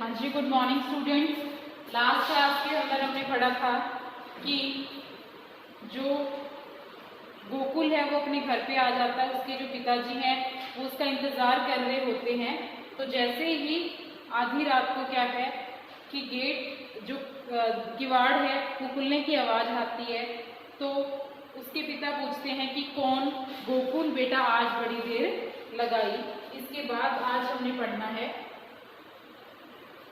हाँ जी, good morning students. Last class के अंदर हमने पढ़ा था कि जो गोकुल है वो अपने घर पे आ जाता है, उसके जो पिताजी हैं वो उसका इंतज़ार कर रहे होते हैं। तो जैसे ही आधी रात को क्या है कि गेट जो किवाड़ है वो खुलने की आवाज़ आती है, तो उसके पिता पूछते हैं कि कौन? गोकुल बेटा आज बड़ी देर लगाई। इसके बाद आज हमने पढ़ना है,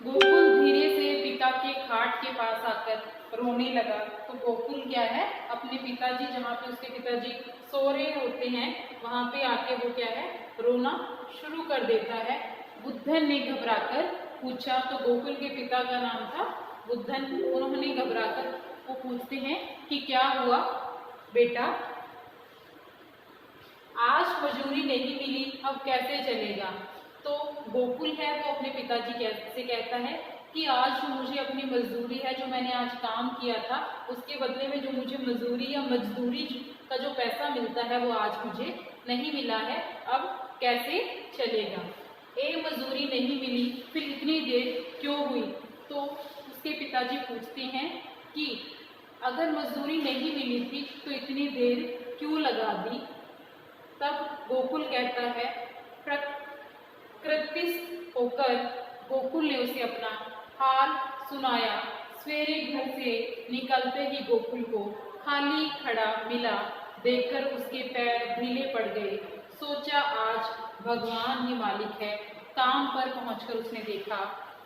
गोकुल धीरे से पिता के खाट के पास आकर रोने लगा। तो गोकुल क्या है, अपने पिताजी जहाँ पे उसके पिताजी सो रहे होते हैं वहाँ पे आके वो क्या है, रोना शुरू कर देता है। बुद्धन ने घबराकर पूछा, तो गोकुल के पिता का नाम था बुद्धन। उन्होंने घबराकर वो पूछते हैं कि क्या हुआ बेटा, आज मजूरी नहीं मिली, अब कैसे चलेगा? तो गोकुल है वो अपने पिताजी से कहता है कि आज जो मुझे अपनी मजदूरी है, जो मैंने आज काम किया था, उसके बदले में जो मुझे मजदूरी या मजदूरी का जो पैसा मिलता है वो आज मुझे नहीं मिला है, अब कैसे चलेगा? मजदूरी नहीं मिली, फिर इतनी देर क्यों हुई? तो उसके पिताजी पूछते हैं कि अगर मजदूरी नहीं मिली थी तो इतनी देर क्यों लगा दी? तब गोकुल कहता है, कृतिस्थ होकर गोकुल ने उसे अपना हाल सुनाया। सवेरे घर से निकलते ही गोकुल को खाली खड़ा मिला, देखकर उसके पैर ढीले पड़ गए। सोचा आज भगवान ही मालिक है। काम पर पहुंचकर उसने देखा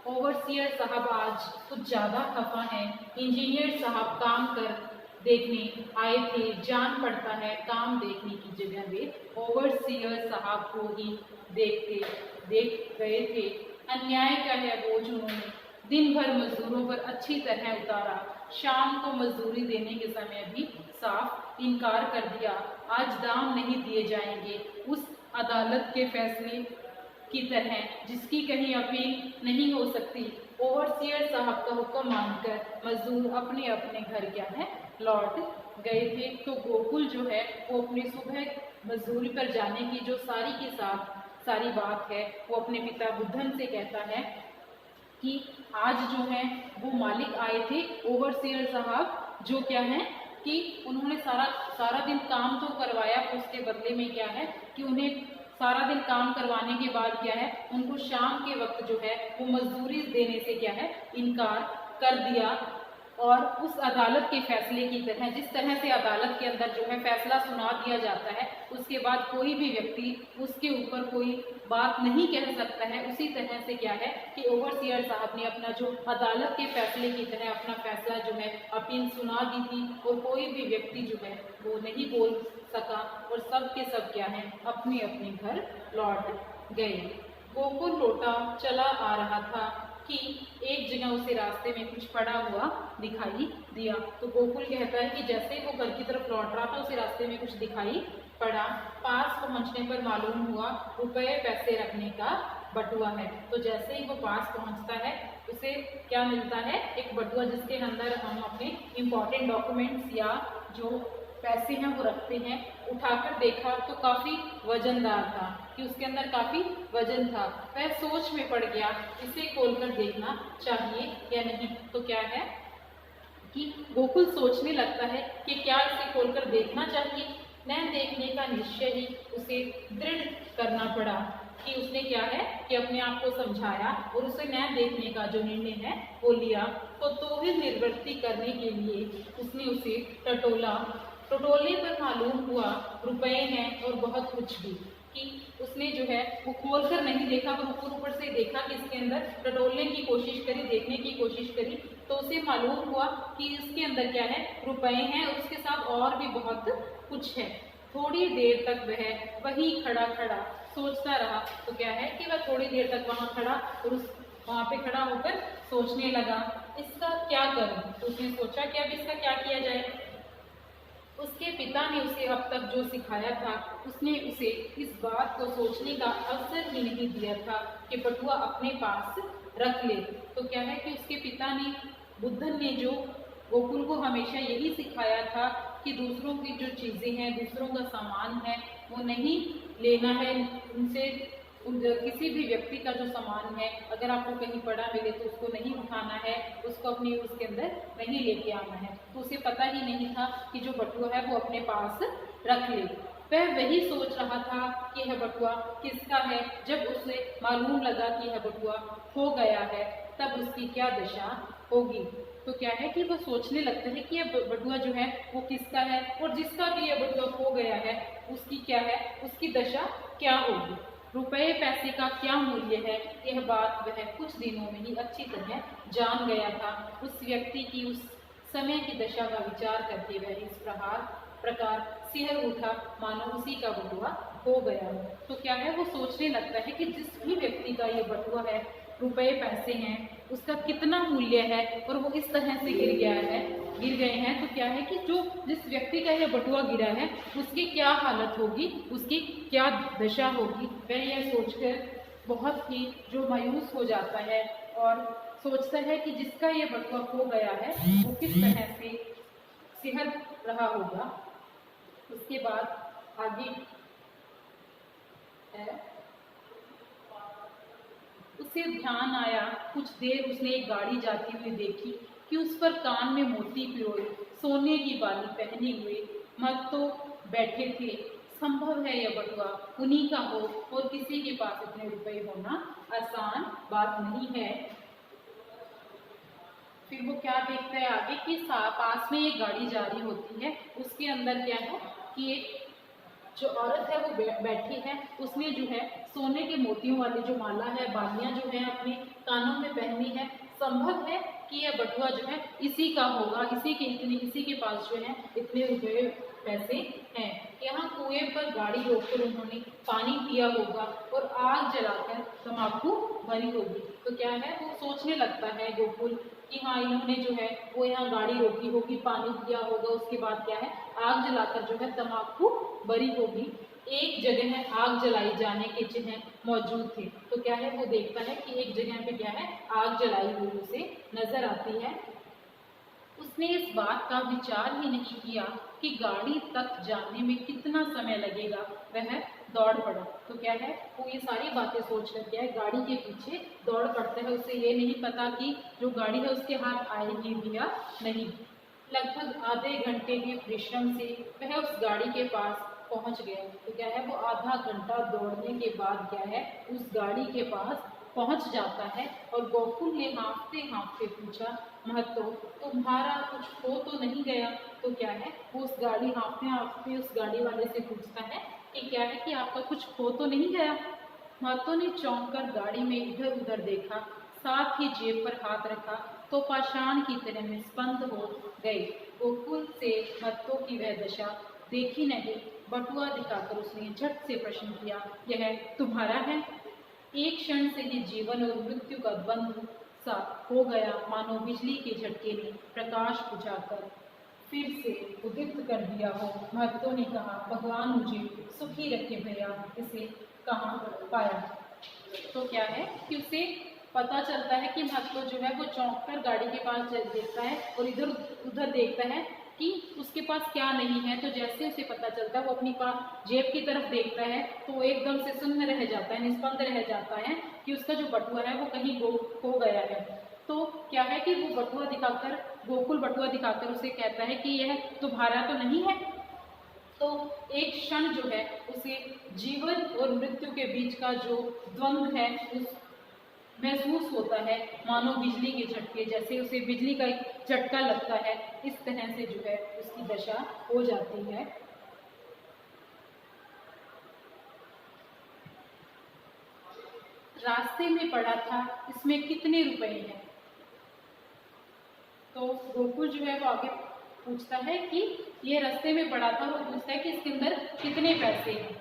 ओवरसियर साहब आज कुछ ज़्यादा खफा हैं। इंजीनियर साहब काम कर देखने आए थे, जान पड़ता है काम देखने की जगह वे ओवरसियर साहब को ही देख गए थे। अन्याय का है बोझ उन्होंने दिन भर मजदूरों पर अच्छी तरह उतारा, शाम को मजदूरी देने के समय भी साफ इनकार कर दिया। आज दाम नहीं दिए जाएंगे, उस अदालत के फैसले की तरह जिसकी कहीं अपील नहीं हो सकती। ओवरसियर साहब का हुक्म मानकर मजदूर अपने अपने घर क्या है, लौट गए थे। तो गोकुल जो है वो अपनी सुबह मजदूरी पर जाने की जो सारी बात है वो अपने पिता बुद्धन से कहता है कि आज जो है वो मालिक आए थे ओवरसियर साहब, जो क्या है कि उन्होंने सारा दिन काम तो करवाया, उसके बदले में क्या है कि उन्हें सारा दिन काम करवाने के बाद क्या है उनको शाम के वक्त जो है वो मजदूरी देने से क्या है इनकार कर दिया। और उस अदालत के फैसले की तरह, जिस तरह से अदालत के अंदर जो है फैसला सुना दिया जाता है, उसके बाद कोई भी व्यक्ति उसके ऊपर कोई बात नहीं कह सकता है, उसी तरह से क्या है कि ओवरसियर साहब ने अपना जो अदालत के फैसले की तरह अपना फैसला जो है अपील सुना दी थी, और कोई भी व्यक्ति जो है वो नहीं बोल सका, और सब के सब क्या है अपने अपने घर लौट गए। गोकुल लौटा चला आ रहा था कि एक जगह उसे रास्ते में कुछ पड़ा हुआ दिखाई दिया। तो गोकुल कहता है कि जैसे वो घर की तरफ लौट रहा था उसे रास्ते में कुछ दिखाई पड़ा। पास पहुंचने पर मालूम हुआ रुपए पैसे रखने का बटुआ है। तो जैसे ही वो पास पहुंचता है उसे क्या मिलता है, एक बटुआ जिसके अंदर हम अपने इम्पोर्टेंट डॉक्यूमेंट्स या जो पैसे हैं वो रखते हैं। उठाकर देखा तो काफ़ी वजनदार था, कि उसके अंदर काफ़ी वजन था। वह सोच में पड़ गया इसे खोलकर देखना चाहिए या नहीं। तो क्या है कि गोकुल सोचने लगता है कि क्या इसे खोलकर देखना चाहिए। न देखने का निश्चय ही उसे दृढ़ करना पड़ा, कि उसने क्या है कि अपने आप को समझाया और उसे न देखने का जो निर्णय है वो लिया। तो ही निवृत्ति करने के लिए उसने उसे टटोलने पर मालूम हुआ रुपए हैं और बहुत कुछ भी, कि उसने जो है वो खोल कर नहीं देखा, पर ऊपर से देखा कि इसके अंदर टटोलने की कोशिश करी, देखने की कोशिश करी, तो उसे मालूम हुआ कि इसके अंदर क्या है रुपए हैं और उसके साथ और भी बहुत कुछ है। थोड़ी देर तक वह वही खड़ा सोचता रहा। तो क्या है कि वह थोड़ी देर तक वहाँ खड़ा और वहाँ पे खड़ा होकर सोचने लगा, इसका क्या करूँ? तो उसने सोचा कि अब इसका क्या किया जाए। उसके पिता ने उसे अब तक जो सिखाया था, उसने उसे इस बात को सोचने का अवसर ही नहीं दिया था कि बटुआ अपने पास रख ले। तो क्या है कि उसके पिता ने, बुद्धन ने जो गोकुल को हमेशा यही सिखाया था कि दूसरों की जो चीज़ें हैं, दूसरों का सामान है वो नहीं लेना है, उनसे किसी भी व्यक्ति का जो सामान है अगर आपको कहीं पड़ा मिले तो उसको नहीं उठाना है, उसको अपनी उसके अंदर नहीं लेके आना है। तो उसे पता ही नहीं था कि जो बटुआ है वो अपने पास रख ले। वह वही सोच रहा था कि यह बटुआ किसका है। जब उसे मालूम लगा कि यह बटुआ खो गया है तब उसकी क्या दशा होगी। तो क्या है कि वो सोचने लगता है कि यह बटुआ जो है वो किसका है और जिसका भी यह बटुआ खो गया है उसकी क्या है, उसकी दशा क्या होगी। रुपए पैसे का क्या मूल्य है, यह बात वह कुछ दिनों में ही अच्छी तरह जान गया था। उस व्यक्ति की उस समय की दशा का विचार करके वह इस प्रकार सिहर उठा मानो उसी का बटुआ हो गया हो। तो क्या है, वो सोचने लगता है कि जिस भी व्यक्ति का ये बटुआ है, रुपए पैसे हैं, उसका कितना मूल्य है और वो इस तरह से गिर गए हैं। तो क्या है कि जिस व्यक्ति का यह बटुआ गिरा है उसकी क्या हालत होगी, उसकी क्या दशा होगी। वह यह सोचकर बहुत ही जो मायूस हो जाता है और सोचता है कि जिसका ये बटुआ खो गया है वो किस तरह से सिहर रहा होगा। उसके बाद आगे है, उसे ध्यान आया, कुछ देर उसने एक गाड़ी जाती हुई देखी कि उस पर कान में मोती पिरोए, सोने की बाली पहने हुए मर्द तो बैठे थे। संभव है यह बटुआ उन्हीं का हो और किसी के पास इतने रुपए होना आसान बात नहीं है। फिर वो क्या देखता है आगे कि पास में एक गाड़ी जा रही होती है, उसके अंदर क्या है कि एक जो औरत है वो बैठी है, उसने जो है सोने के मोतियों वाली जो माला है, बालियां जो है अपने कानों में पहनी है। संभव है कि यह बटुआ जो है इसी का होगा, इसी के पास जो है इतने रुपए पैसे हैं। यहाँ कुएं पर गाड़ी रोककर उन्होंने पानी पिया होगा और आग जलाकर तम्बाकू भरी होगी। तो क्या है, वो सोचने लगता है गोकुल कि हाँ, इन्होंने जो है वो यहाँ गाड़ी रोकी होगी, पानी पिया होगा, उसके बाद क्या है आग जलाकर जो है तम्बाकू भरी होगी। एक जगह है आग जलाई जाने के चिन्ह मौजूद थे। तो क्या है, वो देखता है कि एक जगह पे क्या है आग जलाई हुई उसे नजर आती है। उसने इस बात का विचार ही नहीं किया कि गाड़ी तक जाने में कितना समय लगेगा। वह दौड़ पड़ा। तो क्या है, वो ये सारी बातें सोच कर क्या है गाड़ी के पीछे दौड़ पड़ता है। उसे ये नहीं पता कि जो गाड़ी है उसके हाथ आएगी भी या नहीं। लगभग आधे घंटे के परिश्रम से वह उस गाड़ी के पास पहुंच गया। तो क्या है, वो आधा घंटा दौड़ने के बाद क्या है उस गाड़ी के पास पहुंच जाता है और गोकुल ने हाँफते हाँफते पूछा, महतो तुम्हारा कुछ खो तो नहीं गया। तो क्या है, वो उस गाड़ी हाँफते हाँफते उस गाड़ी वाले से पूछता है कि क्या है कि आपका कुछ खो तो नहीं गया। महतो ने चौंक कर गाड़ी में इधर उधर देखा, साथ ही जेब पर हाथ रखा तो पाषाण की तरह निष्पन्द हो गए। गोकुल से महतो की वह दशा देखी नहीं। बटुआ दिखाकर उसने झट से प्रश्न किया, यह तुम्हारा है? एक क्षण से ही जीवन और मृत्यु का द्वंद्व सा हो गया, मानो बिजली के झटके ने प्रकाश बुझाकर फिर से उदित कर दिया हो। महतो ने कहा, भगवान मुझे सुखी रखे भैया, इसे कहाँ पाया। तो क्या है कि उसे पता चलता है कि महतो जो है वो चौंक कर गाड़ी के पास देखता है और इधर उधर देखता है कि उसके पास क्या नहीं है। तो जैसे उसे पता चलता है वो अपनी जेब की तरफ देखता है तो वो एकदम से सुन्न रह जाता है, निष्पन्द रह जाता है कि उसका जो बटुआ है वो कहीं खो गया है। तो क्या है कि वो गोकुल बटुआ दिखाकर उसे कहता है कि यह तुम्हारा तो नहीं है। तो एक क्षण जो है उसे जीवन और मृत्यु के बीच का जो द्वंद्व है उस महसूस होता है, मानो बिजली के झटके जैसे उसे बिजली का एक झटका लगता है। इस तरह से जो है उसकी दशा हो जाती है। रास्ते में पड़ा था, इसमें कितने रुपए हैं? तो गोकुल जो है वो आगे पूछता है कि ये रास्ते में पड़ा था, वो पूछता है कि इसके अंदर कितने पैसे हैं।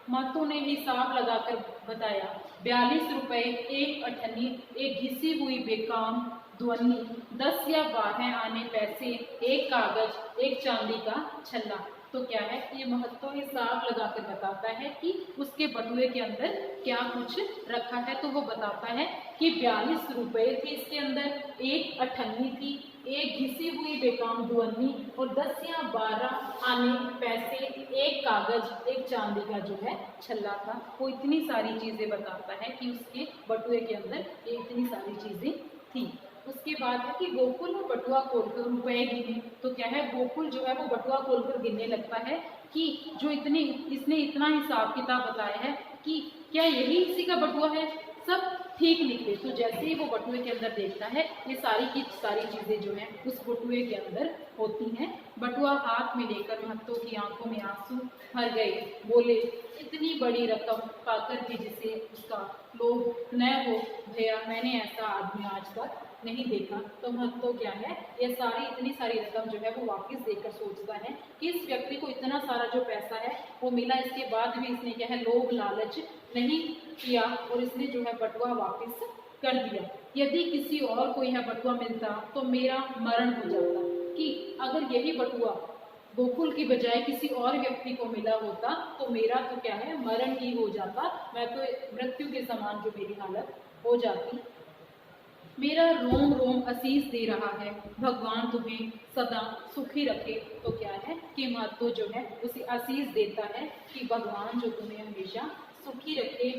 महतो ने हिसाब लगाकर बताया, 42 रुपए, एक अठन्नी, एक घिसी हुई बेकाम ध्वनि, 10 या 12 आने पैसे, एक कागज, एक चांदी का छल्ला। तो क्या है, ये महत्व हिसाब लगाकर बताता है कि उसके बटुए के अंदर क्या कुछ रखा है। तो वो बताता है कि 42 रुपए थे इसके अंदर, एक अठन्नी थी, एक घिसी हुई बेकाम दुअन्नी और 10 या 12 आने पैसे, एक कागज, एक चांदी का जो है छल्ला था। वो इतनी सारी चीजें बताता है कि उसके बटुए के अंदर ये इतनी सारी चीजें थी। उसके बाद है कि गोकुल वो बटुआ खोलकर रुपए गिने। तो क्या है, गोकुल जो है वो बटुआ खोलकर गिनने लगता है कि जो इतने इसने इतना हिसाब किताब बताया है कि क्या यही इसी का बटुआ है, सब ठीक निकले। तो जैसे ही वो बटुए के अंदर देखता है, ये सारी की सारी चीजें जो हैं उस बटुए के अंदर होती हैं। बटुआ हाथ में लेकर महतो की आंखों में आंसू भर गए। बोले, इतनी बड़ी रकम पाकर भी जिसे उसका लोभ न हो भैया, मैंने ऐसा आदमी आज तक नहीं देखा। तो महत्व क्या है, ये सारी इतनी सारी रकम जो है वो वापस देकर सोचता है कि इस व्यक्ति को इतना सारा जो पैसा है वो मिला, इसके बाद भी इसने क्या है लोभ लालच नहीं किया और इसने जो है बटुआ वापस कर दिया। यदि किसी और को यह बटुआ मिलता तो मेरा मरण हो जाता। कि अगर यही बटुआ गोकुल की बजाय किसी और व्यक्ति को मिला होता तो मेरा तो क्या है मरण ही हो जाता, मैं तो मृत्यु के समान जो मेरी हालत हो जाती। मेरा रोम रोम आशीष दे रहा है, भगवान तुम्हें सदा सुखी रखे। तो क्या है कि महतो जो है उसे आशीष देता है कि भगवान जो तुम्हें हमेशा सुखी रखे,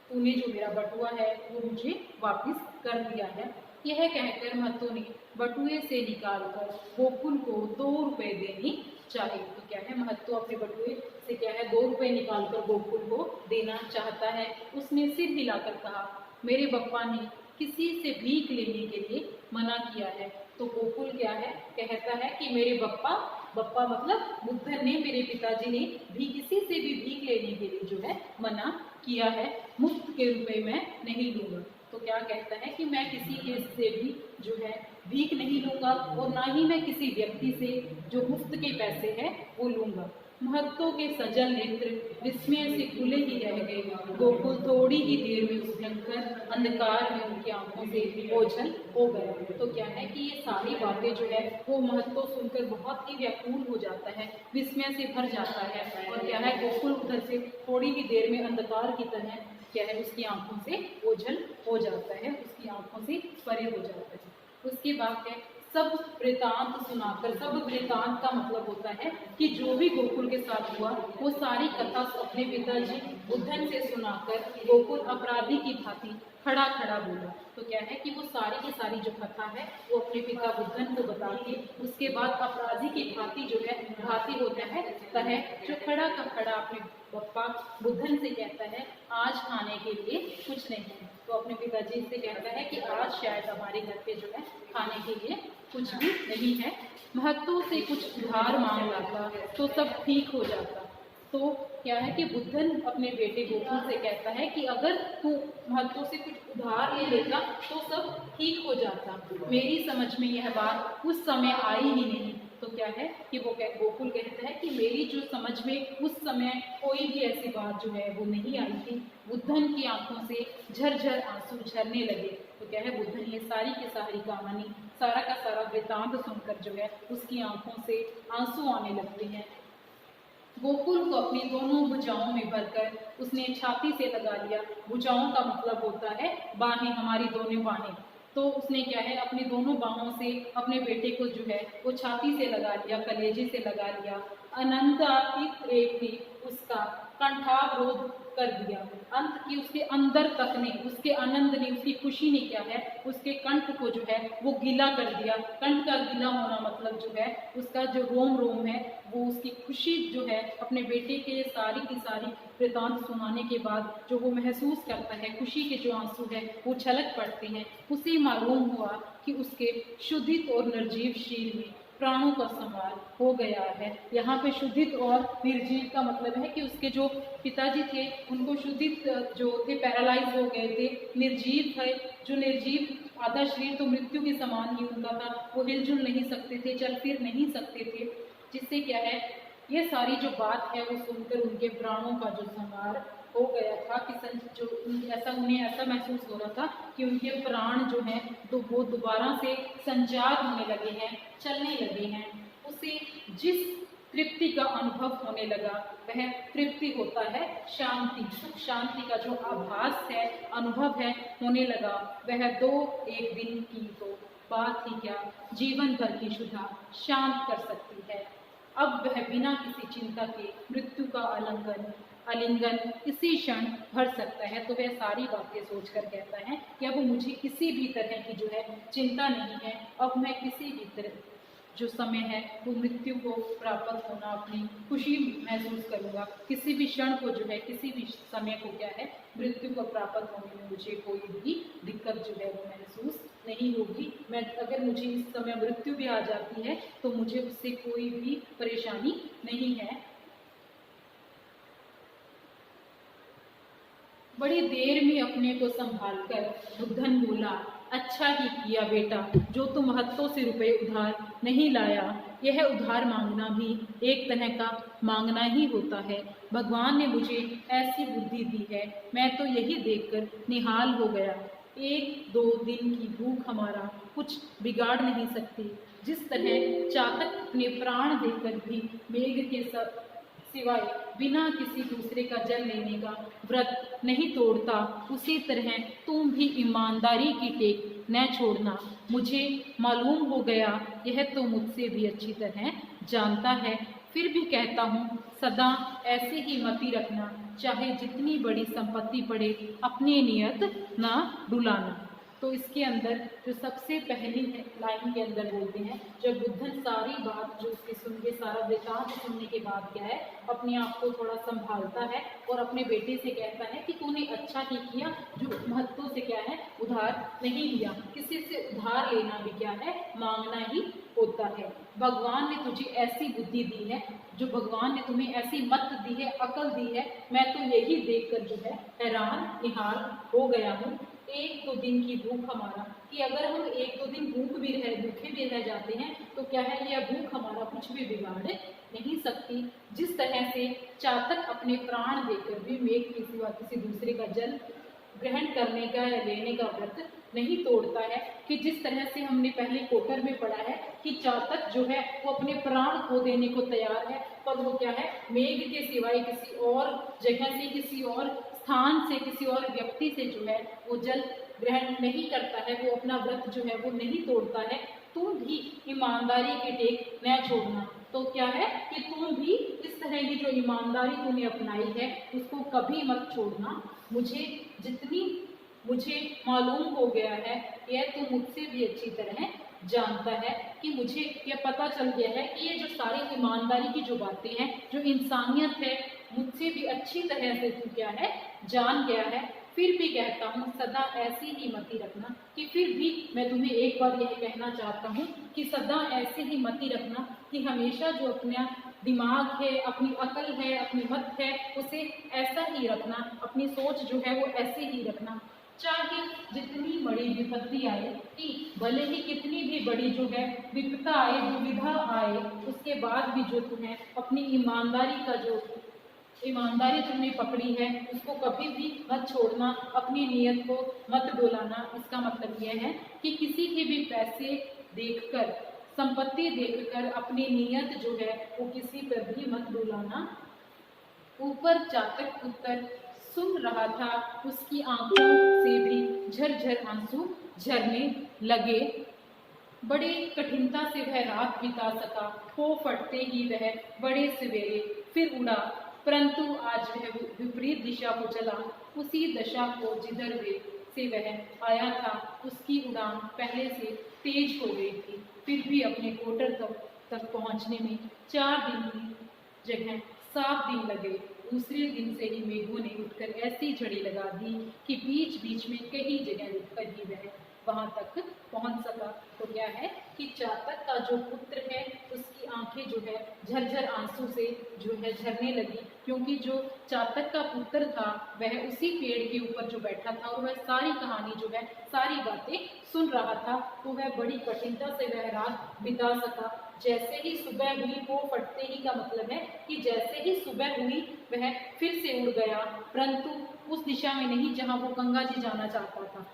तूने जो मेरा बटुआ है वो मुझे वापस कर दिया है। यह कहकर महतो ने बटुए से निकालकर गोकुल को 2 रुपए देने चाहे। तो क्या है, महतो अपने बटुए से क्या है 2 रुपए निकालकर गोकुल को देना चाहता है। उसने सिर हिलाकर कहा, मेरे बप्पा ने किसी से भीख लेने के लिए मना किया है। तो गोकुल क्या है, कहता है कि मेरे बप्पा, बप्पा मतलब बुद्धन ने, मेरे पिताजी ने भी किसी से भी भीख लेने के लिए जो है मना किया है, मुफ्त के रुपए मैं नहीं लूंगा। तो क्या कहता है कि मैं किसी के से भी जो है भीख नहीं लूंगा और ना ही मैं किसी व्यक्ति से जो मुफ्त के पैसे हैं वो लूंगा। महत्व के सजल नेत्र विस्मय से खुले ही रह गए। गोकुल थोड़ी ही देर में उस भयंकर अंधकार में उनकी आंखों से ओझल हो गया। तो क्या है कि ये सारी बातें जो है वो महत्व सुनकर बहुत ही व्याकुल हो जाता है, विस्मय से भर जाता है। और क्या है, गोकुल उधर से थोड़ी ही देर में अंधकार की तरह क्या है उसकी आंखों से ओझल हो जाता है, उसकी आंखों से परे हो जाता है। उसके बाद है सब वृतांत सुनाकर। सब वृतांत का मतलब होता है कि जो भी गोकुल के साथ हुआ वो सारी कथा अपने पिताजी बुद्धन से सुनाकर गोकुल अपराधी की भांति खड़ा खड़ा बोला। तो क्या है कि वो सारी की सारी जो कथा है वो अपने पिता बुद्धन को बता के उसके बाद अपराधी की भांति जो है भांति होता है तह जो खड़ा का खड़ा अपने बप्पा बुद्धन से कहता है, आज खाने के लिए कुछ नहीं है। तो अपने पिताजी से कहता है कि आज शायद हमारे घर पे जो है खाने के लिए कुछ भी नहीं है। महत्व से कुछ उधार मांग लाता तो सब ठीक हो जाता। तो क्या है कि बुद्धन अपने बेटे गोकुल से कहता है कि अगर तू महत्व से कुछ उधार ले लेता तो सब ठीक हो जाता। मेरी समझ में यह बात उस समय आई ही नहीं। तो क्या है कि वो गोकुल कहता है कि मेरी जो समझ में उस समय कोई भी ऐसी बात जो है वो नहीं आई थी। बुद्धन की आंखों से झरझर आंसू झरने लगे। तो क्या है, बुद्धन ये सारी की सारी कहानी, सारा का सारा वृतांत सुनकर जो है उसकी आंखों से आंसू आने लगते हैं। गोकुल को अपनी दोनों भुजाओं में भरकर उसने छाती से लगा लिया। भुजाओं का मतलब होता है बाहें, हमारी दोनों बाहें। तो उसने क्या है अपनी दोनों बाहों से अपने बेटे को जो है वो छाती से लगा लिया, कलेजे से लगा लिया। अनंतातीत रेप ने उसका कंठावरोध कर दिया। अंत की उसके अंदर तक ने, उसके आनंद ने, उसकी खुशी ने क्या है उसके कंठ को जो है वो गीला कर दिया। कंठ का गीला होना मतलब जो है उसका जो रोम रोम है वो उसकी खुशी जो है अपने बेटे के सारी की सारी वृतांत सुनाने के बाद जो वो महसूस करता है, खुशी के जो आंसू है वो छलक पड़ते हैं। उसे मालूम हुआ कि उसके शुद्धित और निर्जीव शरीर में प्राणों का संहार हो गया है। यहाँ पे शुद्धित और निर्जीव का मतलब है कि उसके जो पिताजी थे उनको शुद्धित जो थे पैरालाइज हो गए थे, निर्जीव थे जो निर्जीव आधा शरीर तो मृत्यु के समान ही उनका था, वो हिलजुल नहीं सकते थे, चल फिर नहीं सकते थे। जिससे क्या है ये सारी जो बात है वो सुनकर उनके प्राणों का जो संहार हो गया था कि जो ऐसा उन्हें ऐसा महसूस हो रहा था कि उनके प्राण जो हैं तो वो दोबारा से संजात होने लगे हैं, चलने लगे हैं। उसे जिस तृप्ति का अनुभव होने लगा। वह तृप्ति होता है शांति, सुख शांति का जो आभास है, अनुभव है, होने लगा। वह दो एक दिन की तो बात ही क्या, जीवन भर की क्षुधा शांत कर सकती है। अब वह बिना किसी चिंता के मृत्यु का आलिंगन इसी क्षण भर सकता है। तो वह सारी बातें सोचकर कहता है कि अब मुझे किसी भी तरह की जो है चिंता नहीं है। अब मैं किसी भी तरह जो समय है वो मृत्यु को प्राप्त होना, अपनी खुशी महसूस करूँगा। किसी भी क्षण को जो है, किसी भी समय को क्या है, मृत्यु को प्राप्त होने में मुझे कोई भी दिक्कत जो है वो महसूस नहीं होगी। मैं अगर मुझे इस समय मृत्यु भी आ जाती है तो मुझे उससे कोई भी परेशानी नहीं है। बड़ी देर में अपने को संभाल कर बुद्धन बोला, अच्छा ही किया बेटा जो तुम हत्थों से रुपए उधार नहीं लाया। यह उधार मांगना भी एक तरह का मांगना ही होता है। भगवान ने मुझे ऐसी बुद्धि दी है, मैं तो यही देखकर निहाल हो गया। एक दो दिन की भूख हमारा कुछ बिगाड़ नहीं सकती। जिस तरह चातक अपने प्राण देकर भी मेघ के सिवाय बिना किसी दूसरे का जल लेने का व्रत नहीं तोड़ता, उसी तरह तुम भी ईमानदारी की टेक न छोड़ना। मुझे मालूम हो गया, यह तो मुझसे भी अच्छी तरह जानता है, फिर भी कहता हूँ सदा ऐसी ही मति रखना, चाहे जितनी बड़ी संपत्ति पड़े, अपनी नियत ना डुलाना। तो इसके अंदर जो सबसे पहली लाइन के अंदर बोलते हैं, जब बुद्धन सारी बात जो उसके सुन के, सारा वृतांत सुनने के बाद क्या है, अपने आप को थोड़ा संभालता है और अपने बेटे से कहता है कि तूने अच्छा ही किया जो महत्व से क्या है उधार नहीं लिया। किसी से उधार लेना भी क्या है, मांगना ही होता है। भगवान ने तुझे ऐसी बुद्धि दी है, जो भगवान ने तुम्हें ऐसी मत दी है, अकल दी है, मैं तो यही देखकर जो है हैरान निहाल हो गया हूँ। एक दो दिन की भूख हमारा, कि अगर हम एक दो दिन भूखे भी रह जाते हैं तो क्या है, यह भूख हमारा कुछ भी बिगाड़ नहीं सकती। जिस तरह से चातक अपने प्राण देकर भी मेघ के सिवा किसी दूसरे का जल ग्रहण करने का या लेने का व्रत नहीं तोड़ता है, कि जिस तरह से हमने पहले कोटर में पढ़ा है कि चातक जो है वो अपने प्राण खो देने को तैयार है, पर वो क्या है, मेघ के सिवाय किसी और जगह से, किसी और स्थान से, किसी और व्यक्ति से जो है वो जल ग्रहण नहीं करता है, वो अपना व्रत जो है वो नहीं तोड़ता है। तुम भी ईमानदारी की टेक न छोड़ना। तो क्या है कि तुम भी इस तरह की जो ईमानदारी तूने अपनाई है उसको कभी मत छोड़ना। मुझे मालूम हो गया है, यह तो मुझसे भी अच्छी तरह जानता है, कि मुझे यह पता चल गया है कि ये जो सारी ईमानदारी की जो बातें हैं, जो इंसानियत है, मुझसे भी अच्छी तरह से तू क्या है जान गया है। फिर भी कहता हूँ सदा ऐसी ही मति रखना, कि फिर भी मैं तुम्हें एक बार यह कहना चाहता हूँ कि सदा ऐसी ही मति रखना, कि हमेशा जो अपना दिमाग है, अपनी अकल है, अपनी मत है, उसे ऐसा ही रखना, अपनी सोच जो है वो ऐसे ही रखना। चाहे जितनी बड़ी विपत्ति आए, कि भले ही कितनी भी बड़ी जो है विपदा आए, दुविधा आए, उसके बाद भी जो तुम्हें अपनी ईमानदारी तुमने पकड़ी है उसको कभी भी मत छोड़ना, अपनी नीयत को मत डोलाना। इसका मतलब यह है कि किसी के भी पैसे देखकर, संपत्ति देखकर अपनी नीयत जो है वो किसी पर भी मत डोलाना। ऊपर चातक उत्तर सुन रहा था, उसकी आंखों से भी झरझर आंसू झरने लगे। बड़ी कठिनता से वह रात बिता सका, हो फटते ही वह बड़े सवेरे फिर उड़ा, परंतु आज वह विपरीत दिशा को चला, उसी दशा को जिधर से वह आया था। उसकी उड़ान पहले से तेज हो गई थी, फिर भी अपने कोटर तक पहुंचने में 4 दिन की जगह 7 दिन लगे। दूसरे दिन से ही मेघों ने उठकर ऐसी झड़ी लगा दी कि बीच बीच में कई जगह रुककर ही वह वहां तक पहुंच सका। तो क्या है कि चातक का जो पुत्र है उसकी आंखें जो है झरझर आंसू से जो है झरने लगी, क्योंकि जो चातक का पुत्र था वह उसी पेड़ के ऊपर जो बैठा था और वह सारी कहानी जो है, सारी बातें सुन रहा था। तो वह बड़ी कठिनता से वह रात बिता सका। जैसे ही सुबह हुई, वो फटते ही का मतलब है कि जैसे ही सुबह हुई वह फिर से उड़ गया, परंतु उस दिशा में नहीं जहाँ वो गंगा जी जाना चाहता था,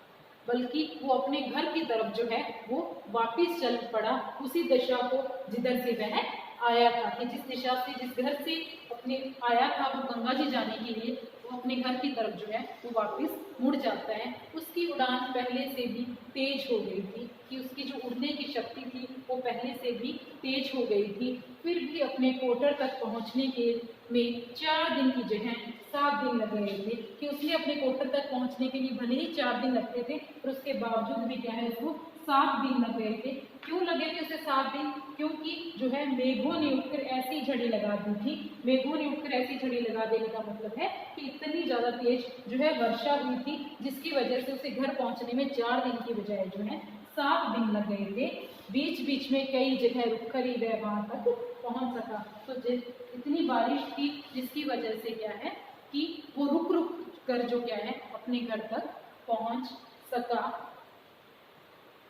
बल्कि वो अपने घर की तरफ जो है वो वापिस चल पड़ा, उसी दिशा को जिधर से वह आया था, कि जिस दिशा से, जिस घर से अपने आया था वो गंगा जी जाने के लिए, वो अपने घर की तरफ जो है वो वापस मुड़ जाता है। उसकी उड़ान पहले से भी तेज हो गई थी, कि उसकी जो उड़ने की शक्ति थी वो पहले से भी तेज हो गई थी। फिर भी अपने कोटर तक पहुंचने के में 4 दिन की जगह 7 दिन लग रहे थे, कि उसने अपने कोटर तक पहुंचने के लिए भले ही 4 दिन लगते थे, पर उसके बावजूद भी क्या है, उसको 7 दिन लग गए थे। क्यों लगे थे उसे 7 दिन? क्योंकि जो है मेघों ने उठकर ऐसी झड़ी लगा दी थी। मेघों ने उठकर ऐसी झड़ी लगा देने का मतलब है कि इतनी ज़्यादा तेज जो है वर्षा हुई थी, जिसकी वजह से उसे घर पहुंचने में 4 दिन की बजाय जो है 7 दिन लग गए थे। बीच बीच में कई जगह रुककर ही वह वहां तक पहुंच सका। तो इतनी बारिश थी जिसकी वजह से क्या है कि वो रुक रुक कर जो क्या है अपने घर तक पहुंच सका।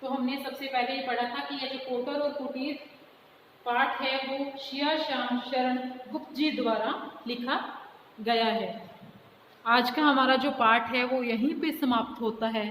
तो हमने सबसे पहले ये पढ़ा था कि यह जो कोटर और कुटीर पाठ है वो शिया श्याम शरण गुप्त जी द्वारा लिखा गया है। आज का हमारा जो पाठ है वो यहीं पे समाप्त होता है।